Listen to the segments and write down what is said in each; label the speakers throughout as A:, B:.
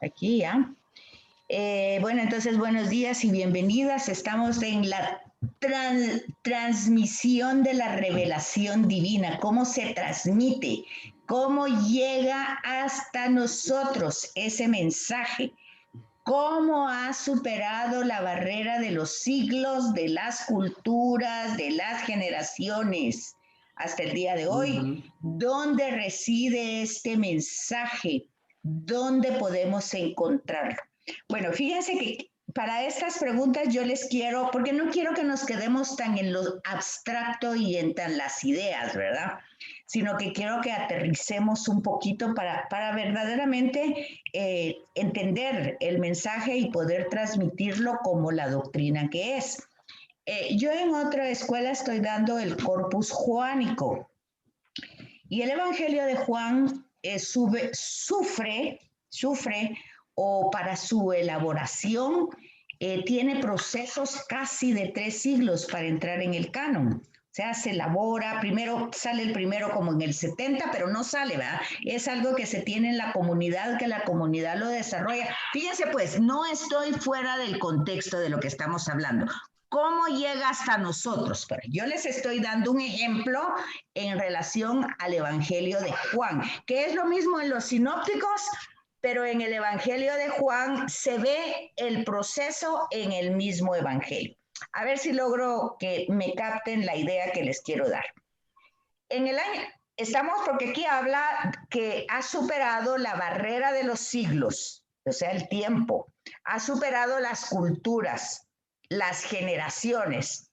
A: Aquí ya. Bueno, entonces buenos días y bienvenidas. Estamos en la transmisión de la revelación divina, cómo se transmite, cómo llega hasta nosotros ese mensaje, cómo ha superado la barrera de los siglos, de las culturas, de las generaciones hasta el día de hoy. ¿Dónde reside este mensaje? ¿Dónde podemos encontrarlo? Bueno, fíjense que para estas preguntas yo les quiero, porque no quiero que nos quedemos tan en lo abstracto y en tan las ideas, ¿verdad? Sino que quiero que aterricemos un poquito para verdaderamente entender el mensaje y poder transmitirlo como la doctrina que es. Yo en otra escuela estoy dando el Corpus Juánico y el Evangelio de Juan sufre o para su elaboración tiene procesos casi de 3 siglos para entrar en el canon. O sea, se elabora, primero sale el primero como en el 70, pero no sale, ¿verdad? Es algo que se tiene en la comunidad, que la comunidad lo desarrolla. Fíjense pues, no estoy fuera del contexto de lo que estamos hablando. ¿Cómo llega hasta nosotros? Pero yo les estoy dando un ejemplo en relación al Evangelio de Juan, que es lo mismo en los sinópticos, pero en el Evangelio de Juan se ve el proceso en el mismo Evangelio. A ver si logro que me capten la idea que les quiero dar. En el año, estamos porque aquí habla que ha superado la barrera de los siglos, o sea, el tiempo, ha superado las culturas, las generaciones.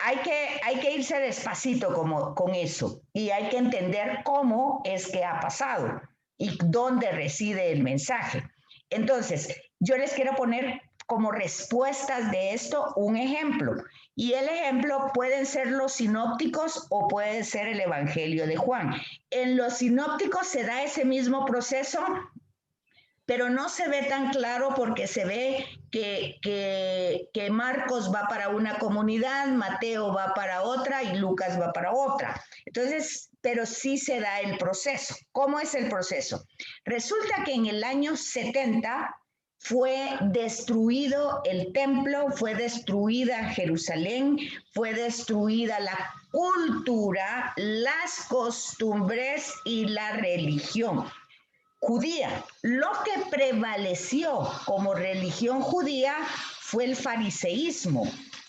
A: Hay que irse despacito con eso y hay que entender cómo es que ha pasado y dónde reside el mensaje. Entonces, yo les quiero poner como respuestas de esto un ejemplo. Y el ejemplo pueden ser los sinópticos o puede ser el Evangelio de Juan. En los sinópticos se da ese mismo proceso, pero no se ve tan claro porque se ve que Marcos va para una comunidad, Mateo va para otra y Lucas va para otra. Entonces, pero sí se da el proceso. ¿Cómo es el proceso? Resulta que en el año 70 fue destruido el templo, fue destruida Jerusalén, fue destruida la cultura, las costumbres y la religión judía. Lo que prevaleció como religión judía fue el fariseísmo.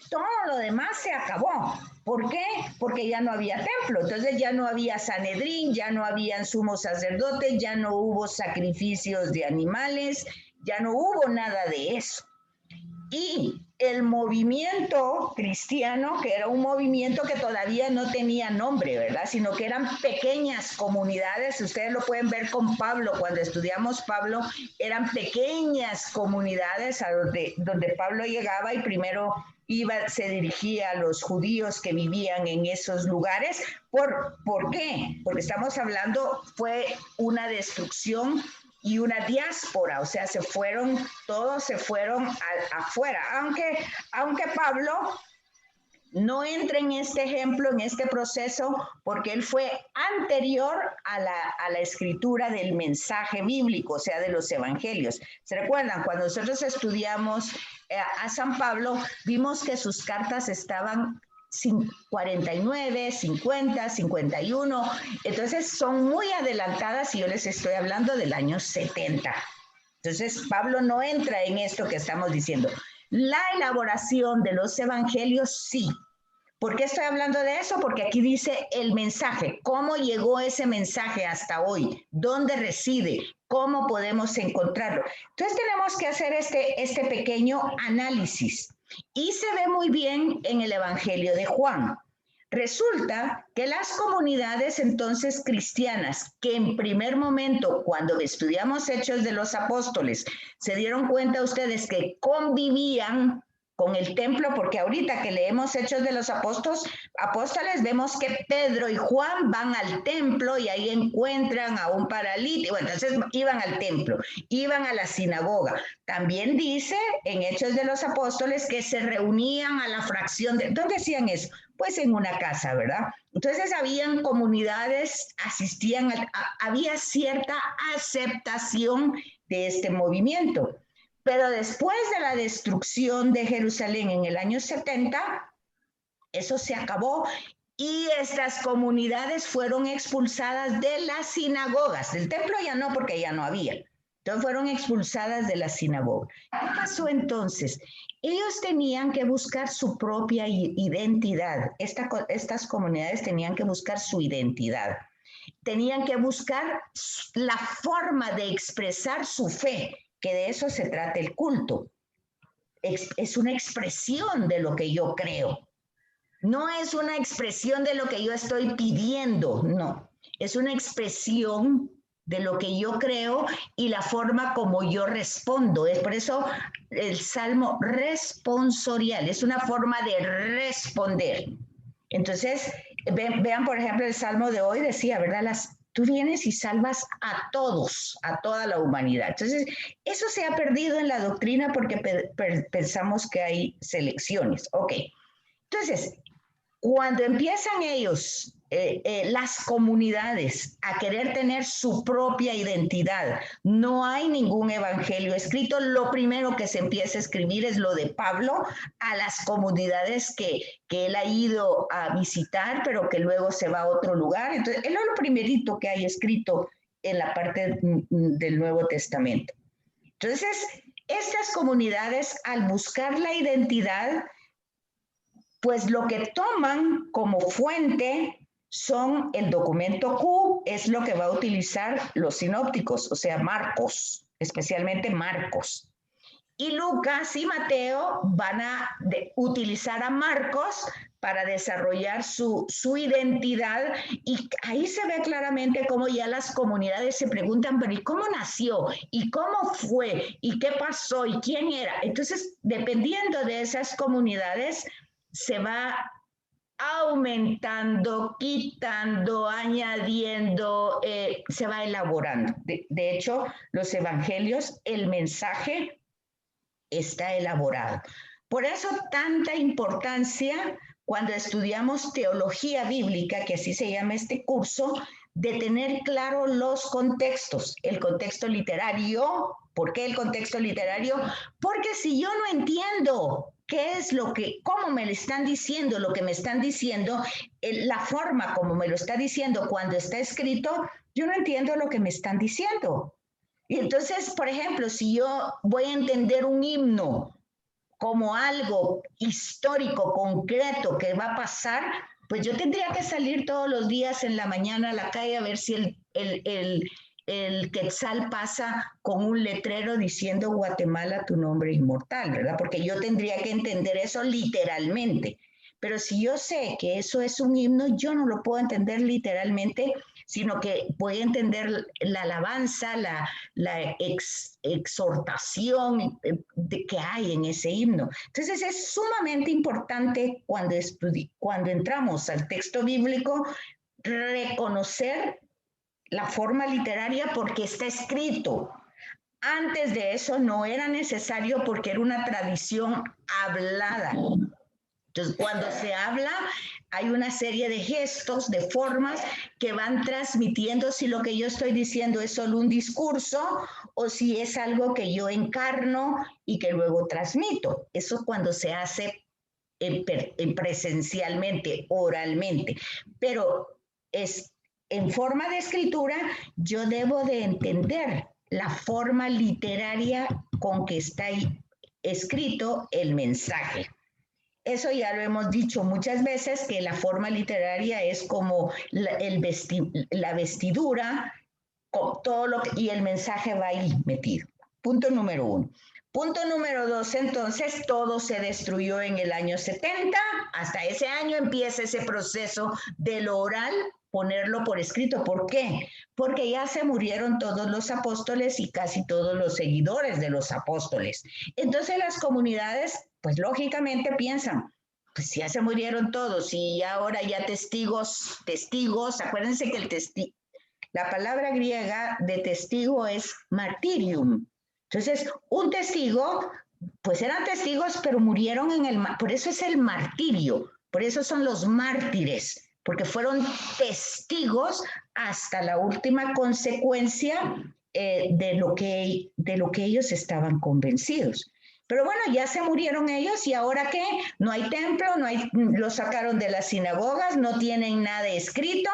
A: Todo lo demás se acabó. ¿Por qué? Porque ya no había templo, entonces ya no había Sanedrín, ya no habían sumos sacerdotes, ya no hubo sacrificios de animales, ya no hubo nada de eso. Y el movimiento cristiano, que era un movimiento que todavía no tenía nombre, ¿verdad? Sino que eran pequeñas comunidades, ustedes lo pueden ver con Pablo, cuando estudiamos Pablo, eran pequeñas comunidades a donde Pablo llegaba y primero se dirigía a los judíos que vivían en esos lugares. ¿Por qué? Porque estamos hablando, fue una destrucción y una diáspora, o sea, todos se fueron afuera, aunque Pablo no entra en este ejemplo, en este proceso, porque él fue anterior a la escritura del mensaje bíblico, o sea, de los evangelios. ¿Se recuerdan? Cuando nosotros estudiamos a San Pablo, vimos que sus cartas estaban 49, 50, 51, entonces son muy adelantadas y yo les estoy hablando del año 70. Entonces Pablo no entra en esto que estamos diciendo. La elaboración de los evangelios sí. ¿Por qué estoy hablando de eso? Porque aquí dice el mensaje, cómo llegó ese mensaje hasta hoy, dónde reside, cómo podemos encontrarlo. Entonces tenemos que hacer este pequeño análisis y se ve muy bien en el Evangelio de Juan. Resulta que las comunidades entonces cristianas que en primer momento, cuando estudiamos Hechos de los Apóstoles, se dieron cuenta ustedes que convivían con el templo, porque ahorita que leemos Hechos de los Apóstoles, vemos que Pedro y Juan van al templo y ahí encuentran a un paralítico. Entonces iban al templo, iban a la sinagoga. También dice en Hechos de los Apóstoles que se reunían a la fracción de... ¿Dónde hacían eso? pues en una casa, ¿verdad? Entonces habían comunidades, había cierta aceptación de este movimiento. Pero después de la destrucción de Jerusalén en el año 70, eso se acabó y estas comunidades fueron expulsadas de las sinagogas. Del templo ya no, porque ya no había. Entonces fueron expulsadas de la sinagoga. ¿Qué pasó entonces? Ellos tenían que buscar su propia identidad. Estas comunidades tenían que buscar su identidad. Tenían que buscar la forma de expresar su fe, que de eso se trata el culto. Es una expresión de lo que yo creo. No es una expresión de lo que yo estoy pidiendo, no. Es una expresión de lo que yo creo y la forma como yo respondo. Es por eso el salmo responsorial, es una forma de responder. Entonces, vean, por ejemplo, el salmo de hoy decía, ¿verdad? Tú vienes y salvas a todos, a toda la humanidad. Entonces, eso se ha perdido en la doctrina porque pensamos que hay selecciones. Ok. Entonces, cuando empiezan ellos, las comunidades, a querer tener su propia identidad, no hay ningún evangelio escrito. Lo primero que se empieza a escribir es lo de Pablo a las comunidades que él ha ido a visitar, pero que luego se va a otro lugar. Entonces, él es lo primerito que hay escrito en la parte del Nuevo Testamento. Entonces, estas comunidades, al buscar la identidad, pues lo que toman como fuente son el documento Q, es lo que va a utilizar los sinópticos, o sea, Marcos, especialmente Marcos. Y Lucas y Mateo van a utilizar a Marcos para desarrollar su identidad, y ahí se ve claramente cómo ya las comunidades se preguntan, pero ¿y cómo nació? ¿Y cómo fue? ¿Y qué pasó? ¿Y quién era? Entonces, dependiendo de esas comunidades, se va aumentando, quitando, añadiendo, se va elaborando. De hecho, los evangelios, el mensaje está elaborado. Por eso tanta importancia cuando estudiamos teología bíblica, que así se llama este curso, de tener claro los contextos, el contexto literario. ¿Por qué el contexto literario? Porque si yo no entiendo qué es cómo me lo están diciendo, lo que me están diciendo, la forma como me lo está diciendo cuando está escrito, yo no entiendo lo que me están diciendo. Y entonces, por ejemplo, si yo voy a entender un himno como algo histórico, concreto, que va a pasar, pues yo tendría que salir todos los días en la mañana a la calle a ver si el Quetzal pasa con un letrero diciendo Guatemala, tu nombre inmortal, ¿verdad? Porque yo tendría que entender eso literalmente. Pero si yo sé que eso es un himno, yo no lo puedo entender literalmente, sino que voy a entender la alabanza, la exhortación que hay en ese himno. Entonces es sumamente importante cuando entramos al texto bíblico reconocer la forma literaria porque está escrito. Antes de eso no era necesario porque era una tradición hablada. Entonces, cuando se habla, hay una serie de gestos, de formas que van transmitiendo si lo que yo estoy diciendo es solo un discurso o si es algo que yo encarno y que luego transmito. Eso cuando se hace presencialmente, oralmente. Pero en forma de escritura, yo debo de entender la forma literaria con que está escrito el mensaje. Eso ya lo hemos dicho muchas veces, que la forma literaria es como la vestidura, todo y el mensaje va ahí metido. Punto número 1. Punto número 2, entonces todo se destruyó en el año 70. Hasta ese año empieza ese proceso de lo oral, ponerlo por escrito. ¿Por qué? Porque ya se murieron todos los apóstoles y casi todos los seguidores de los apóstoles. Entonces las comunidades, pues lógicamente piensan, pues ya se murieron todos y ahora ya testigos, acuérdense que la palabra griega de testigo es martirium. Entonces, un testigo, pues eran testigos, pero murieron por eso es el martirio, Por eso son los mártires, porque fueron testigos hasta la última consecuencia de lo que ellos estaban convencidos. Pero bueno, ya se murieron ellos y ahora ¿qué? No hay templo, los sacaron de las sinagogas, no tienen nada escrito.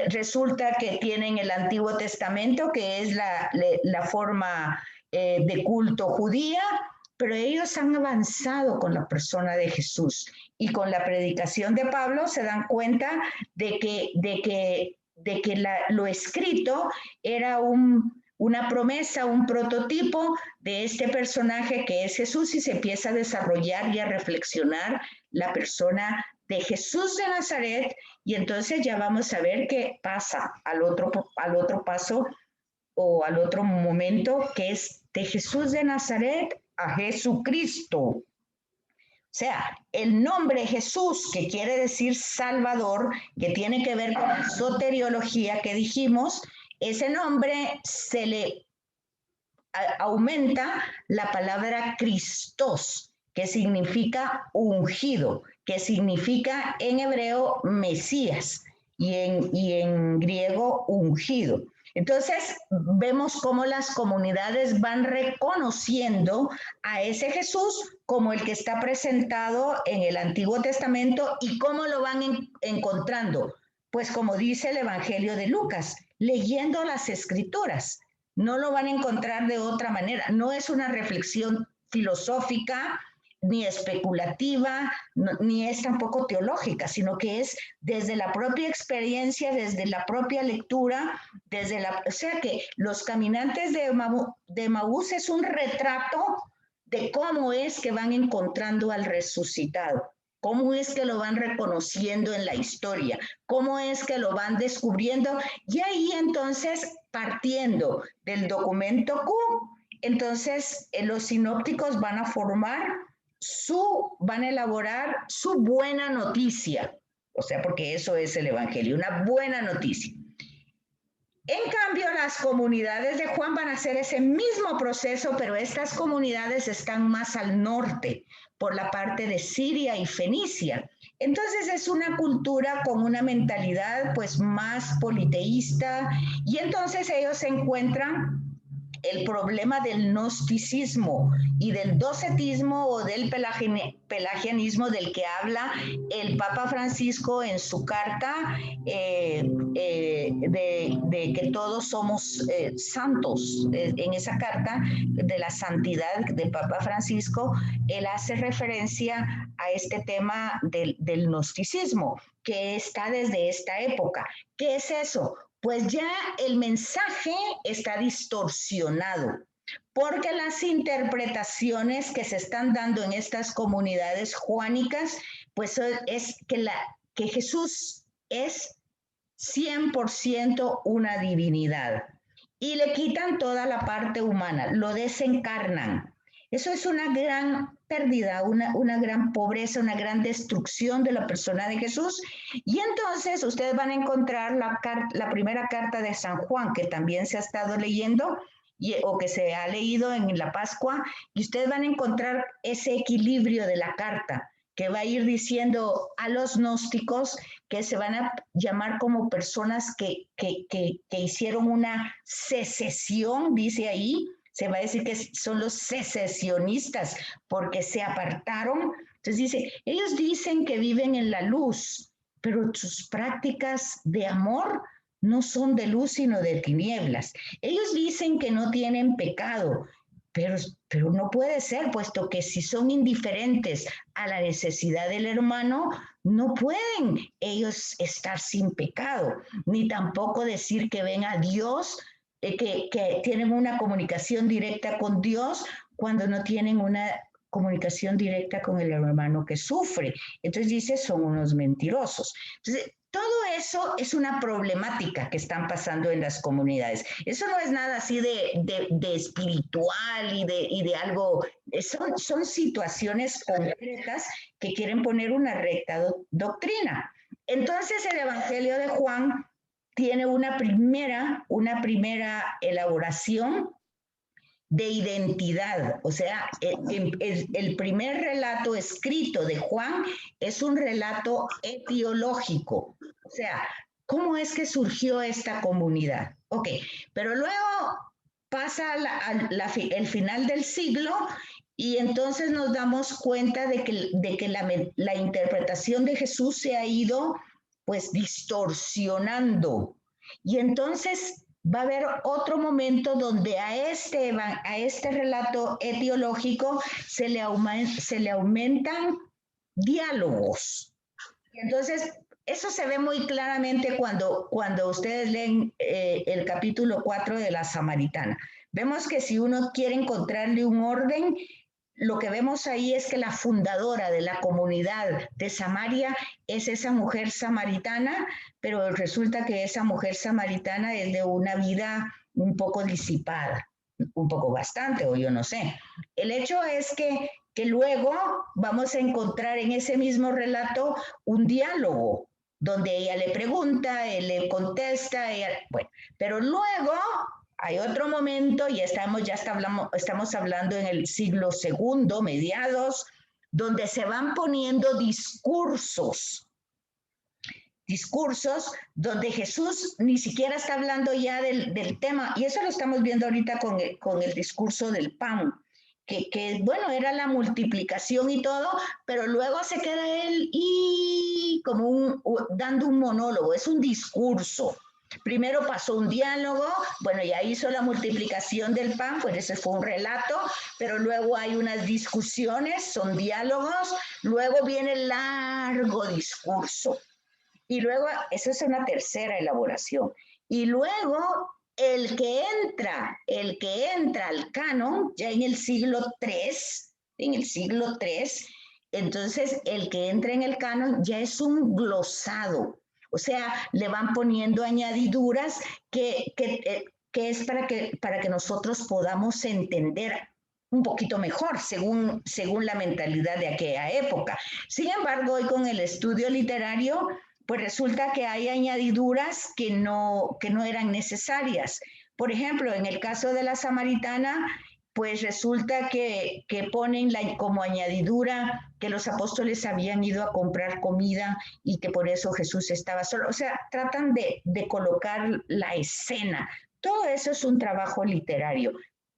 A: Resulta que tienen el Antiguo Testamento, que es la forma de culto judía, pero ellos han avanzado con la persona de Jesús y con la predicación de Pablo se dan cuenta de que lo escrito era una promesa, un prototipo de este personaje que es Jesús y se empieza a desarrollar y a reflexionar la persona de Jesús de Nazaret y entonces ya vamos a ver qué pasa al otro paso o al otro momento que es de Jesús de Nazaret a Jesucristo. O sea, el nombre Jesús, que quiere decir Salvador, que tiene que ver con la soteriología que dijimos, ese nombre se le aumenta la palabra Christos, que significa ungido, que significa en hebreo Mesías y en griego ungido. Entonces, vemos cómo las comunidades van reconociendo a ese Jesús como el que está presentado en el Antiguo Testamento y cómo lo van encontrando. Pues como dice el Evangelio de Lucas, leyendo las Escrituras. No lo van a encontrar de otra manera. No es una reflexión filosófica, ni especulativa, ni es tampoco teológica, sino que es desde la propia experiencia, desde la propia lectura, o sea que los caminantes de Maús es un retrato de cómo es que van encontrando al resucitado, cómo es que lo van reconociendo en la historia, cómo es que lo van descubriendo, y ahí entonces, partiendo del documento Q, entonces los sinópticos van a van a elaborar su buena noticia, o sea, porque eso es el Evangelio, una buena noticia. En cambio, las comunidades de Juan van a hacer ese mismo proceso, pero estas comunidades están más al norte, por la parte de Siria y Fenicia. Entonces es una cultura con una mentalidad pues más politeísta y entonces ellos se encuentran el problema del gnosticismo y del docetismo o del pelagianismo del que habla el Papa Francisco en su carta de que todos somos santos. En esa carta de la santidad del Papa Francisco, él hace referencia a este tema del gnosticismo que está desde esta época. ¿Qué es eso? Pues ya el mensaje está distorsionado, porque las interpretaciones que se están dando en estas comunidades juánicas, pues es que Jesús es 100% una divinidad y le quitan toda la parte humana, lo desencarnan. Eso es una gran pérdida, una gran pobreza, una gran destrucción de la persona de Jesús. Y entonces ustedes van a encontrar la primera carta de San Juan, que también se ha estado leyendo o que se ha leído en la Pascua, y ustedes van a encontrar ese equilibrio de la carta que va a ir diciendo a los gnósticos que se van a llamar como personas que hicieron una secesión, dice ahí, se va a decir que son los secesionistas porque se apartaron. Entonces dice, ellos dicen que viven en la luz, pero sus prácticas de amor no son de luz sino de tinieblas. Ellos dicen que no tienen pecado, pero no puede ser, puesto que si son indiferentes a la necesidad del hermano, no pueden ellos estar sin pecado, ni tampoco decir que ven a Dios, que tienen una comunicación directa con Dios cuando no tienen una comunicación directa con el hermano que sufre. Entonces dice, son unos mentirosos. Entonces, todo eso es una problemática que están pasando en las comunidades. Eso no es nada así de espiritual y de algo, son situaciones concretas que quieren poner una recta doctrina. Entonces el Evangelio de Juan tiene una primera elaboración de identidad. O sea, el primer relato escrito de Juan es un relato etiológico. O sea, ¿cómo es que surgió esta comunidad? Ok, pero luego pasa el final del siglo y entonces nos damos cuenta de que la interpretación de Jesús se ha ido pues distorsionando. Y entonces va a haber otro momento donde a este relato etiológico se le aumentan diálogos. Y entonces, eso se ve muy claramente cuando ustedes leen el capítulo 4 de la Samaritana. Vemos que si uno quiere encontrarle un orden, lo que vemos ahí es que la fundadora de la comunidad de Samaria es esa mujer samaritana, pero resulta que esa mujer samaritana es de una vida un poco disipada, un poco bastante, o yo no sé. El hecho es que luego vamos a encontrar en ese mismo relato un diálogo donde ella le pregunta, él le contesta, bueno, pero luego hay otro momento, y estamos hablando en el siglo segundo, mediados, donde se van poniendo discursos donde Jesús ni siquiera está hablando ya del tema, y eso lo estamos viendo ahorita con el discurso del pan, que bueno, era la multiplicación y todo, pero luego se queda él y como dando un monólogo, es un discurso. Primero pasó un diálogo, bueno, ya hizo la multiplicación del pan, pues ese fue un relato, pero luego hay unas discusiones, son diálogos, luego viene el largo discurso. Y luego, eso es una tercera elaboración. Y luego, el que entra al canon, ya en el siglo III, entonces el que entra en el canon ya es un glosado. O sea, le van poniendo añadiduras que es para que nosotros podamos entender un poquito mejor según la mentalidad de aquella época. Sin embargo, hoy con el estudio literario, pues resulta que hay añadiduras que no eran necesarias. Por ejemplo, en el caso de la samaritana, pues resulta que ponen como añadidura que los apóstoles habían ido a comprar comida y que por eso Jesús estaba solo. O sea, tratan de colocar la escena. Todo eso es un trabajo literario.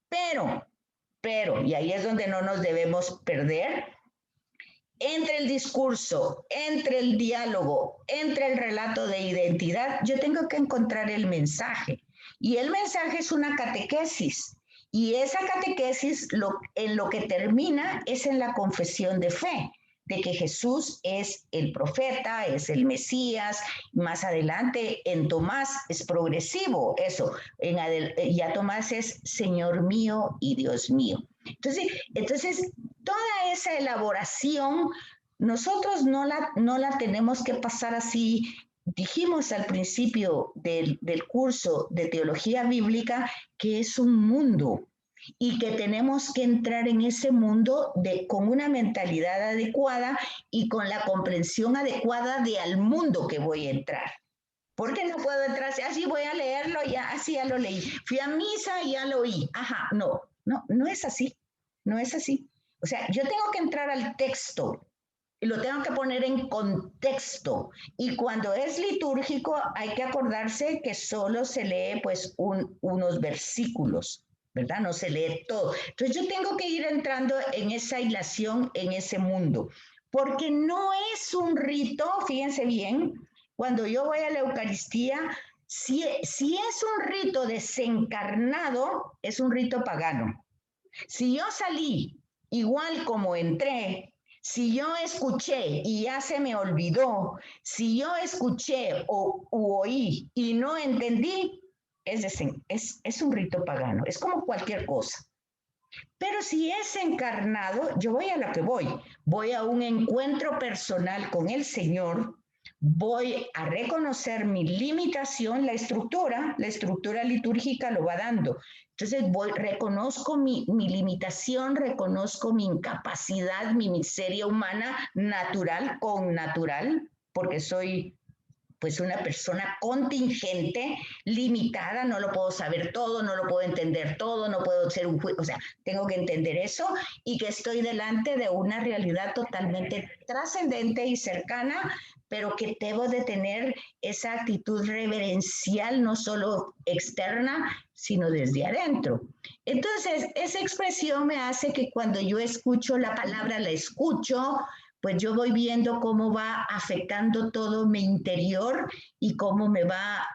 A: Pero, y ahí es donde no nos debemos perder, entre el discurso, entre el diálogo, entre el relato de identidad, yo tengo que encontrar el mensaje. Y el mensaje es una catequesis. Y esa catequesis en lo que termina es en la confesión de fe, de que Jesús es el profeta, es el Mesías. Más adelante en Tomás es progresivo eso. Ya Tomás es Señor mío y Dios mío. Entonces toda esa elaboración nosotros no la tenemos que pasar así. Dijimos al principio del curso de teología bíblica que es un mundo y que tenemos que entrar en ese mundo con una mentalidad adecuada y con la comprensión adecuada de al mundo que voy a entrar. ¿Por qué no puedo entrar así? Voy a leerlo, ya, así ya lo leí. Fui a misa y ya lo oí. Ajá, no es así. No es así. O sea, yo tengo que entrar al texto y lo tengo que poner en contexto. Y cuando es litúrgico hay que acordarse que solo se lee pues unos versículos, ¿verdad? No se lee todo. Entonces yo tengo que ir entrando en esa hilación, en ese mundo. Porque no es un rito, fíjense bien, cuando yo voy a la Eucaristía, si es un rito desencarnado, es un rito pagano. Si yo salí igual como entré, si yo escuché y ya se me olvidó, si yo escuché o oí y no entendí, es un rito pagano, es como cualquier cosa. Pero si es encarnado, yo voy a lo que voy a un encuentro personal con el Señor, voy a reconocer mi limitación, la estructura litúrgica lo va dando. Entonces reconozco mi limitación, reconozco mi incapacidad, mi miseria humana natural, con natural, porque soy pues una persona contingente, limitada, no lo puedo saber todo, no lo puedo entender todo, no puedo ser un juez, o sea, tengo que entender eso y que estoy delante de una realidad totalmente trascendente y cercana, pero que debo de tener esa actitud reverencial, no solo externa, sino desde adentro. Entonces, esa expresión me hace que cuando yo escucho la palabra, la escucho, pues yo voy viendo cómo va afectando todo mi interior y cómo me va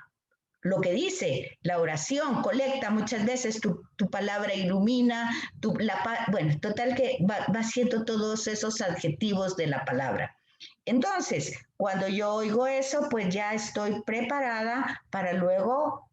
A: lo que dice la oración, colecta, muchas veces tu palabra ilumina, bueno, total que va siendo todos esos adjetivos de la palabra. Entonces, cuando yo oigo eso, pues ya estoy preparada para luego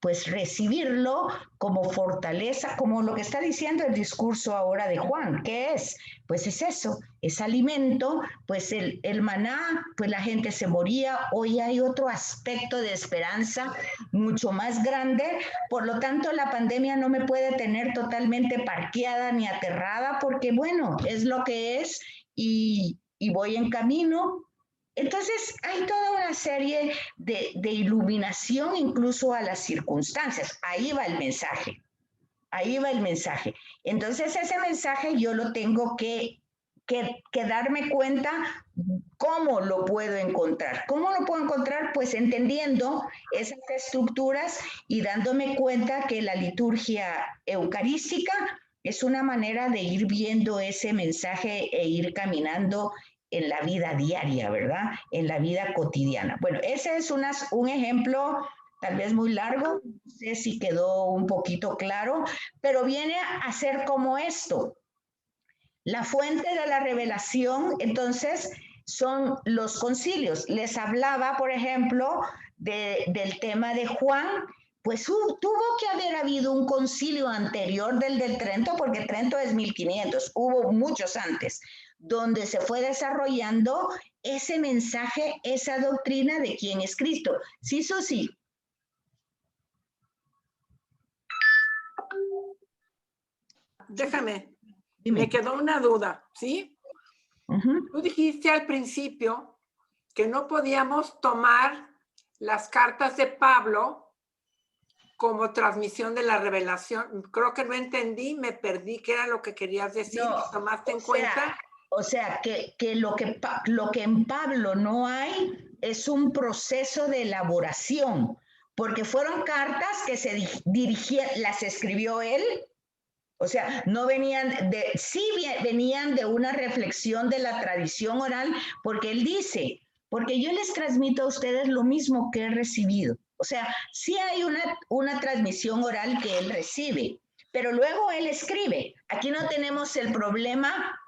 A: pues recibirlo como fortaleza, como lo que está diciendo el discurso ahora de Juan. ¿Qué es? Pues es eso, es alimento, pues el maná, pues la gente se moría, hoy hay otro aspecto de esperanza mucho más grande, por lo tanto la pandemia no me puede tener totalmente parqueada ni aterrada, porque bueno, es lo que es y voy en camino. Entonces hay toda una serie de iluminación incluso a las circunstancias. Ahí va el mensaje. Ahí va el mensaje. Entonces ese mensaje yo lo tengo que darme cuenta cómo lo puedo encontrar. ¿Cómo lo puedo encontrar? Pues entendiendo esas estructuras y dándome cuenta que la liturgia eucarística es una manera de ir viendo ese mensaje e ir caminando en la vida diaria, ¿verdad? En la vida cotidiana. Bueno, ese es un ejemplo tal vez muy largo, no sé si quedó un poquito claro, pero viene a ser como esto. La fuente de la revelación, entonces, son los concilios. Les hablaba, por ejemplo, del tema de Juan, pues tuvo que haber habido un concilio anterior del Trento, porque Trento es 1500, hubo muchos antes, donde se fue desarrollando ese mensaje, esa doctrina de quién es Cristo. Sí, Susi.
B: Déjame,
A: Dime.
B: me quedó una duda, ¿sí? Tú dijiste al principio que no podíamos tomar las cartas de Pablo como transmisión de la revelación. Creo que no entendí, me perdí. ¿Qué era lo que querías decir?
A: No,
B: ¿Que tomaste en cuenta?
A: O sea, que lo que en Pablo no hay es un proceso de elaboración, porque fueron cartas que se dirigían, las escribió él, o sea, no venían de, sí venían de una reflexión de la tradición oral, porque él dice, porque yo les transmito a ustedes lo mismo que he recibido. O sea, sí hay una transmisión oral que él recibe, pero luego él escribe. Aquí no tenemos el problema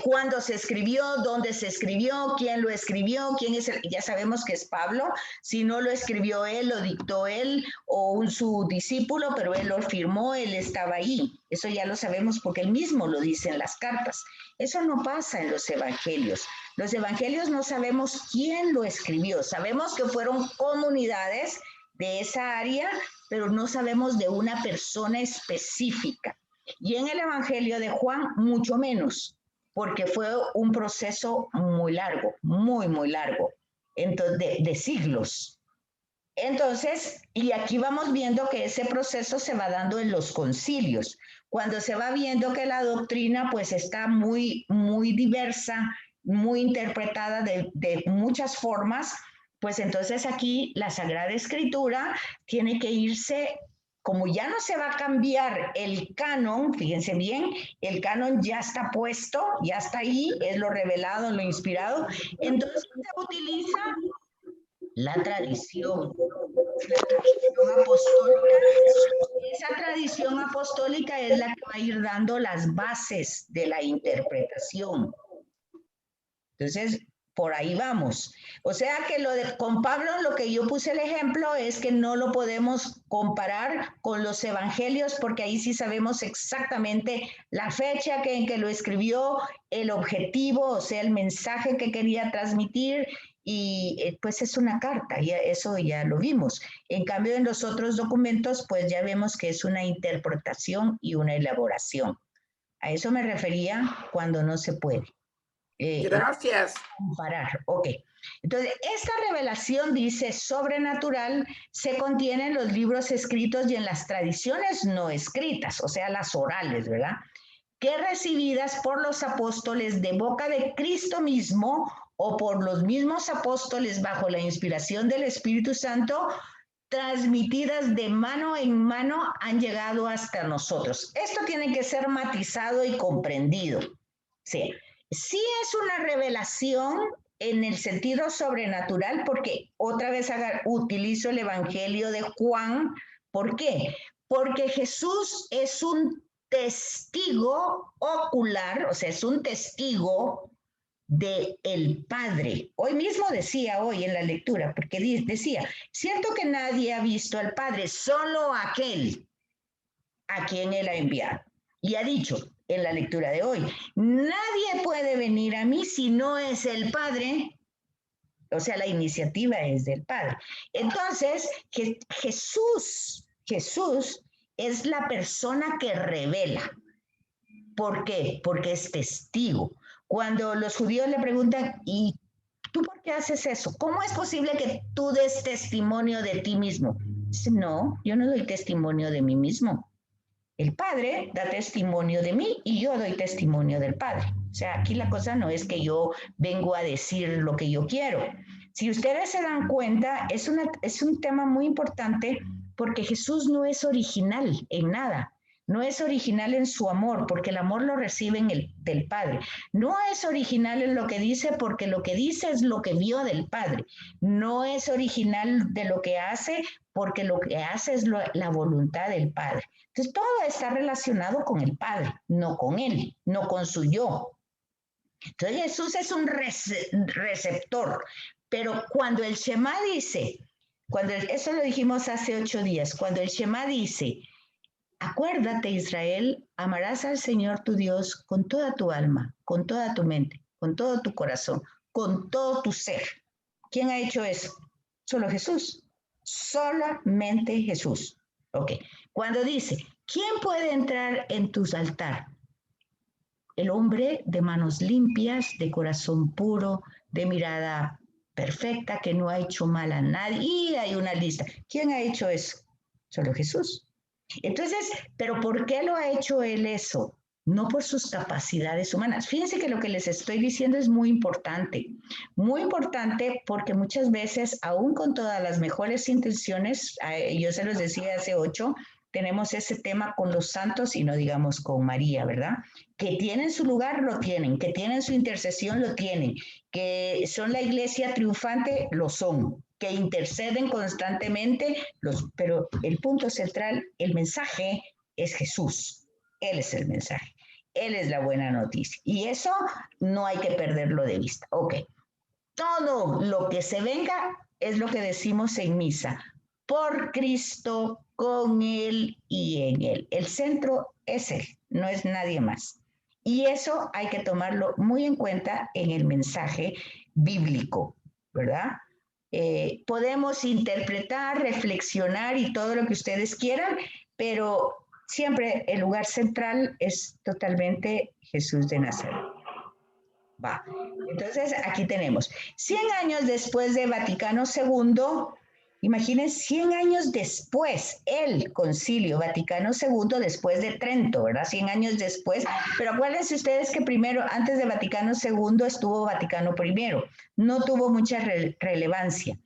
A: cuándo se escribió, dónde se escribió, quién lo escribió, quién es ya sabemos que es Pablo, si no lo escribió él, lo dictó él o su discípulo, pero él lo firmó, él estaba ahí. Eso ya lo sabemos porque él mismo lo dice en las cartas. Eso no pasa en los evangelios. Los evangelios no sabemos quién lo escribió, sabemos que fueron comunidades de esa área, pero no sabemos de una persona específica. Y en el evangelio de Juan, mucho menos, porque fue un proceso muy largo, muy largo, entonces, de siglos. Entonces, y aquí vamos viendo que ese proceso se va dando en los concilios, cuando se va viendo que la doctrina pues está muy diversa, muy interpretada de muchas formas, pues entonces aquí la Sagrada Escritura tiene que irse, como ya no se va a cambiar el canon, fíjense bien, el canon ya está puesto, ya está ahí, es lo revelado, lo inspirado, entonces se utiliza la tradición apostólica. Esa tradición apostólica es la que va a ir dando las bases de la interpretación. Entonces, por ahí vamos. O sea que con Pablo lo que yo puse el ejemplo es que no lo podemos comparar con los evangelios porque ahí sí sabemos exactamente la fecha en que lo escribió, el objetivo, o sea, el mensaje que quería transmitir y pues es una carta, y eso ya lo vimos. En cambio, en los otros documentos, pues ya vemos que es una interpretación y una elaboración. A eso me refería cuando no se puede.
B: Gracias.
A: Comparar, ok. Entonces, esta revelación, dice, sobrenatural, se contiene en los libros escritos y en las tradiciones no escritas, o sea, las orales, ¿verdad? Que recibidas por los apóstoles de boca de Cristo mismo o por los mismos apóstoles bajo la inspiración del Espíritu Santo, transmitidas de mano en mano, han llegado hasta nosotros. Esto tiene que ser matizado y comprendido. Sí, sí es una revelación en el sentido sobrenatural, porque otra vez utilizo el Evangelio de Juan. ¿Por qué? Porque Jesús es un testigo ocular, o sea, es un testigo de el Padre. Hoy mismo decía, hoy en la lectura, porque decía, cierto que nadie ha visto al Padre, solo aquel a quien Él ha enviado. Y ha dicho en la lectura de hoy, nadie puede venir a mí si no es el Padre, o sea, la iniciativa es del Padre. Entonces, Jesús es la persona que revela. ¿Por qué? Porque es testigo. Cuando los judíos le preguntan, ¿y tú por qué haces eso? ¿Cómo es posible que tú des testimonio de ti mismo? Dice, no, yo no doy testimonio de mí mismo. El Padre da testimonio de mí y yo doy testimonio del Padre. O sea, aquí la cosa no es que yo vengo a decir lo que yo quiero. Si ustedes se dan cuenta, es un tema muy importante porque Jesús no es original en nada. No es original en su amor, porque el amor lo recibe del Padre. No es original en lo que dice, porque lo que dice es lo que vio del Padre. No es original de lo que hace, porque lo que hace es la voluntad del Padre. Entonces, todo está relacionado con el Padre, no con Él, no con su yo. Entonces, Jesús es un receptor. Pero cuando el Shema dice, eso lo dijimos hace 8 días, cuando el Shema dice, acuérdate, Israel, amarás al Señor tu Dios con toda tu alma, con toda tu mente, con todo tu corazón, con todo tu ser. ¿Quién ha hecho eso? Solo Jesús. Solamente Jesús. Ok. Cuando dice, ¿quién puede entrar en tu altar? El hombre de manos limpias, de corazón puro, de mirada perfecta, que no ha hecho mal a nadie. Y hay una lista. ¿Quién ha hecho eso? Solo Jesús. Entonces, ¿pero por qué lo ha hecho él eso? No por sus capacidades humanas. Fíjense que lo que les estoy diciendo es muy importante porque muchas veces, aún con todas las mejores intenciones, yo se los decía hace 8, tenemos ese tema con los santos y no digamos con María, ¿verdad? Que tienen su lugar, lo tienen, que tienen su intercesión, lo tienen, que son la iglesia triunfante, lo son, que interceden constantemente, pero el punto central, el mensaje es Jesús. Él es el mensaje. Él es la buena noticia. Y eso no hay que perderlo de vista. Ok. Todo lo que se venga es lo que decimos en misa. Por Cristo, con Él y en Él. El centro es Él, no es nadie más. Y eso hay que tomarlo muy en cuenta en el mensaje bíblico, ¿verdad? Podemos interpretar, reflexionar y todo lo que ustedes quieran, pero siempre el lugar central es totalmente Jesús de Nazaret. Va. Entonces, aquí tenemos 100 años después de Vaticano II, imagínense 100 años después, el Concilio Vaticano II, después de Trento, ¿verdad? 100 años después, pero acuérdense ustedes que primero, antes de Vaticano II, estuvo Vaticano I, no tuvo mucha relevancia,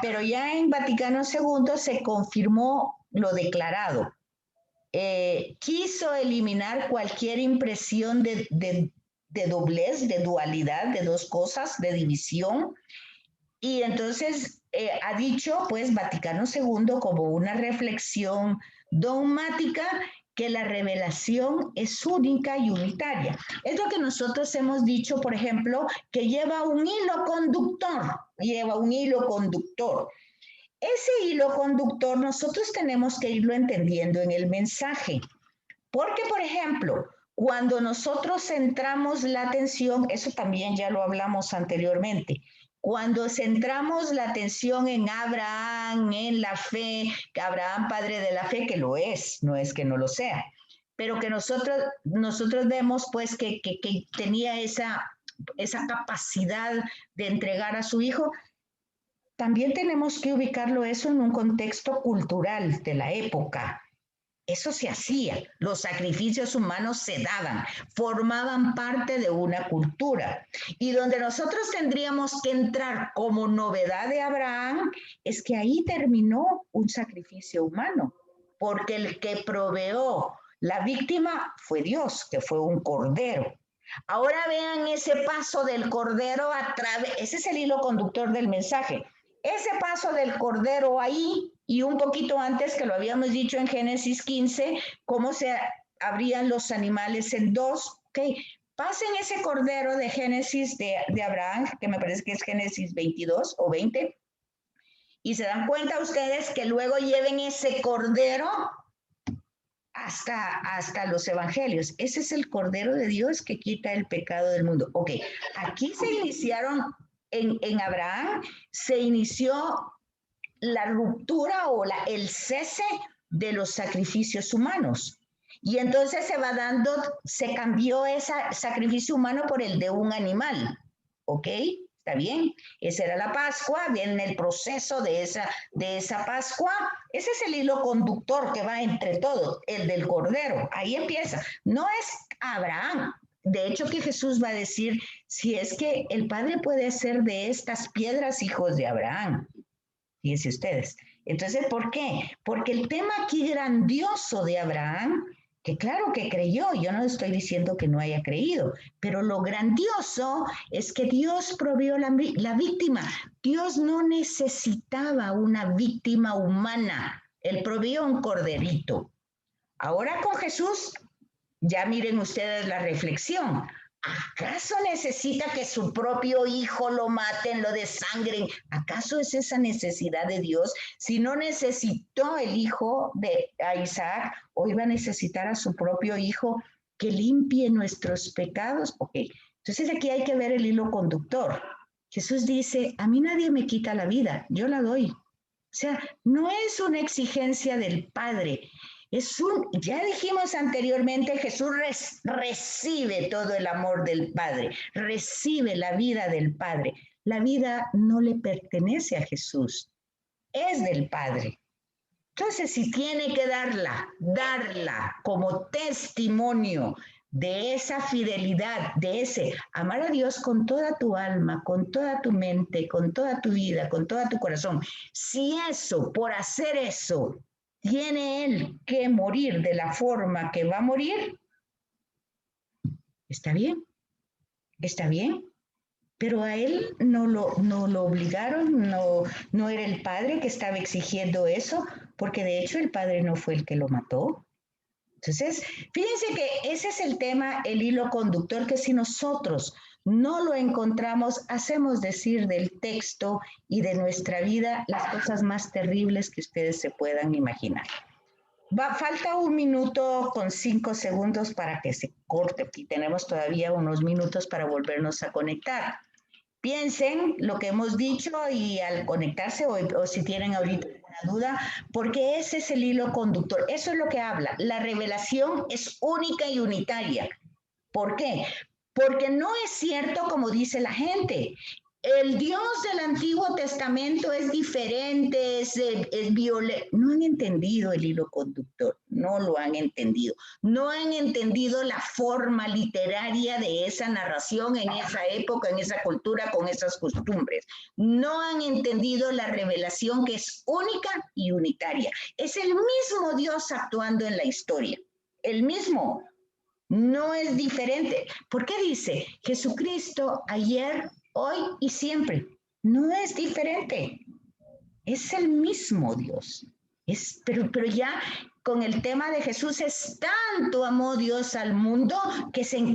A: pero ya en Vaticano II se confirmó lo declarado. Quiso eliminar cualquier impresión de doblez, de dualidad, de dos cosas, de división. Y entonces ha dicho, pues, Vaticano II como una reflexión dogmática que la revelación es única y unitaria. Es lo que nosotros hemos dicho, por ejemplo, que lleva un hilo conductor, Ese hilo conductor nosotros tenemos que irlo entendiendo en el mensaje. Porque, por ejemplo, cuando nosotros centramos la atención, eso también ya lo hablamos anteriormente, cuando centramos la atención en Abraham, en la fe, que Abraham, padre de la fe, que lo es, no es que no lo sea, pero que nosotros vemos pues que tenía esa capacidad de entregar a su hijo, también tenemos que ubicarlo eso en un contexto cultural de la época. Eso se hacía, los sacrificios humanos se daban, formaban parte de una cultura. Y donde nosotros tendríamos que entrar como novedad de Abraham es que ahí terminó un sacrificio humano, porque el que proveó la víctima fue Dios, que fue un cordero. Ahora vean ese paso del cordero a través, ese es el hilo conductor del mensaje. Ese paso del cordero ahí y un poquito antes, que lo habíamos dicho en Génesis 15, cómo se abrían los animales en dos. Okay. Pasen ese cordero de Génesis de Abraham, que me parece que es Génesis 22 o 20, y se dan cuenta ustedes que luego lleven ese cordero hasta los evangelios. Ese es el cordero de Dios que quita el pecado del mundo. Ok, aquí se iniciaron, en Abraham, se inició la ruptura o el cese de los sacrificios humanos. Y entonces se cambió ese sacrificio humano por el de un animal. ¿Ok? ¿Está bien? Esa era la Pascua, viene el proceso de esa Pascua. Ese es el hilo conductor que va entre todos, el del Cordero. Ahí empieza. No es Abraham. De hecho, que Jesús va a decir, si es que el Padre puede hacer de estas piedras hijos de Abraham. Fíjense ustedes. Entonces, ¿por qué? Porque el tema aquí grandioso de Abraham, que claro que creyó, yo no estoy diciendo que no haya creído, pero lo grandioso es que Dios provió la víctima. Dios no necesitaba una víctima humana, Él provió un corderito. Ahora con Jesús, ya miren ustedes la reflexión. ¿Acaso necesita que su propio hijo lo maten, lo desangren? ¿Acaso es esa necesidad de Dios? Si no necesitó el hijo de Isaac, hoy va a necesitar a su propio hijo que limpie nuestros pecados. Ok, entonces aquí hay que ver el hilo conductor. Jesús dice, a mí nadie me quita la vida, yo la doy. O sea, no es una exigencia del Padre. Ya dijimos anteriormente, Jesús recibe todo el amor del Padre, recibe la vida del Padre. La vida no le pertenece a Jesús, es del Padre. Entonces, si tiene que darla como testimonio de esa fidelidad, de ese amar a Dios con toda tu alma, con toda tu mente, con toda tu vida, con todo tu corazón, si eso, por hacer eso, tiene él que morir de la forma que va a morir, está bien, pero a él no lo obligaron, no era el padre que estaba exigiendo eso, porque de hecho el padre no fue el que lo mató. Entonces, fíjense que ese es el tema, el hilo conductor, que si nosotros no lo encontramos, hacemos decir del texto y de nuestra vida las cosas más terribles que ustedes se puedan imaginar. Falta 1 minuto con 5 segundos para que se corte y tenemos todavía unos minutos para volvernos a conectar. Piensen lo que hemos dicho y al conectarse o si tienen ahorita alguna duda, porque ese es el hilo conductor. Eso es lo que habla. La revelación es única y unitaria. ¿Por qué? Porque no es cierto como dice la gente. El Dios del Antiguo Testamento es diferente, es violento. No han entendido el hilo conductor, no lo han entendido. No han entendido la forma literaria de esa narración en esa época, en esa cultura, con esas costumbres. No han entendido la revelación que es única y unitaria. Es el mismo Dios actuando en la historia, el mismo. No es diferente. ¿Por qué dice Jesucristo ayer, hoy y siempre? No es diferente. Es el mismo Dios. Pero ya con el tema de Jesús es tanto amó Dios al mundo que se encarga